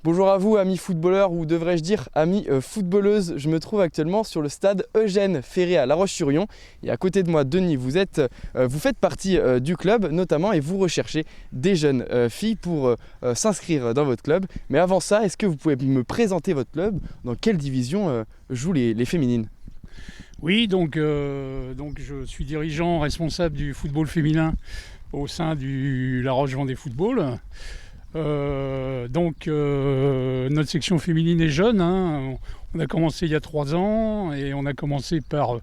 Bonjour à vous, amis footballeurs, ou devrais-je dire amis footballeuses. Je me trouve actuellement sur le stade Eugène Ferré à La Roche-sur-Yon. Et à côté de moi, Denis, vous faites partie du club notamment et vous recherchez des jeunes filles pour s'inscrire dans votre club. Mais avant ça, est-ce que vous pouvez me présenter votre club? Dans quelle division jouent les féminines? Oui, donc je suis dirigeant responsable du football féminin au sein du La Roche-Vendée Football. Notre section féminine est jeune, hein. On a commencé il y a 3 ans et on a commencé par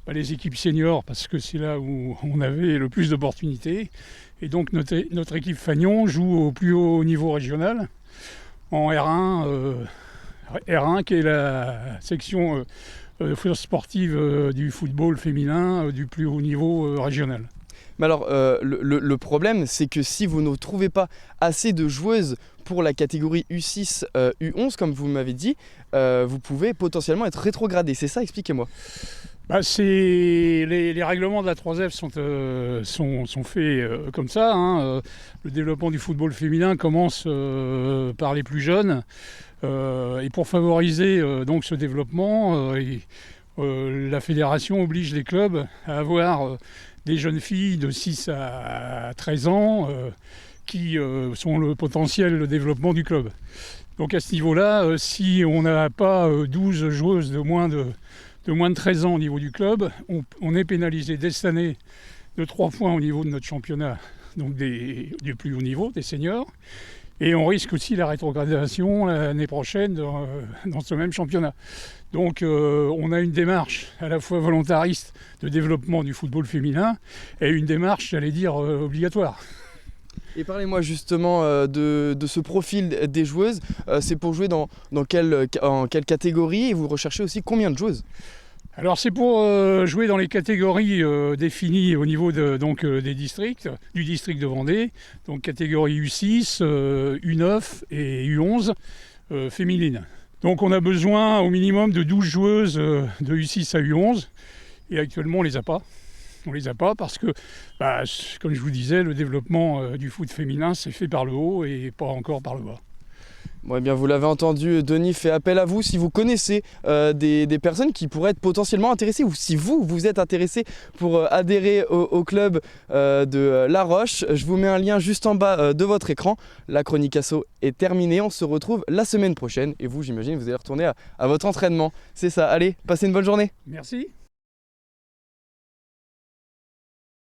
les équipes seniors parce que c'est là où on avait le plus d'opportunités. Et donc notre équipe Fagnon joue au plus haut niveau régional en R1 qui est la section sportive du football féminin du plus haut niveau régional. Mais alors, le problème, c'est que si vous ne trouvez pas assez de joueuses pour la catégorie U6, U11, comme vous m'avez dit, vous pouvez potentiellement être rétrogradé. C'est ça? Expliquez-moi. Les règlements de la 3F sont faits comme ça, hein. Le développement du football féminin commence par les plus jeunes. Et pour favoriser donc ce développement, la fédération oblige les clubs à avoir des jeunes filles de 6 à 13 ans qui sont le potentiel de développement du club. Donc à ce niveau-là, si on n'a pas 12 joueuses de moins de 13 ans au niveau du club, on est pénalisé dès cette année de 3 points au niveau de notre championnat, donc du plus haut niveau, des seniors. Et on risque aussi la rétrogradation l'année prochaine dans ce même championnat. Donc on a une démarche à la fois volontariste de développement du football féminin et une démarche, j'allais dire, obligatoire. Et parlez-moi justement de ce profil des joueuses. C'est pour jouer en quelle catégorie et vous recherchez aussi combien de joueuses? Alors c'est pour jouer dans les catégories définies au niveau des districts, du district de Vendée, donc catégorie U6, U9 et U11 féminines. Donc on a besoin au minimum de 12 joueuses de U6 à U11 et actuellement on les a pas. On les a pas parce que, comme je vous disais, le développement du foot féminin c'est fait par le haut et pas encore par le bas. Bon, eh bien, vous l'avez entendu, Denis fait appel à vous si vous connaissez des personnes qui pourraient être potentiellement intéressées ou si vous êtes intéressé pour adhérer au club de La Roche. Je vous mets un lien juste en bas de votre écran. La chronique asso est terminée. On se retrouve la semaine prochaine et vous, j'imagine, vous allez retourner à votre entraînement. C'est ça. Allez, passez une bonne journée. Merci.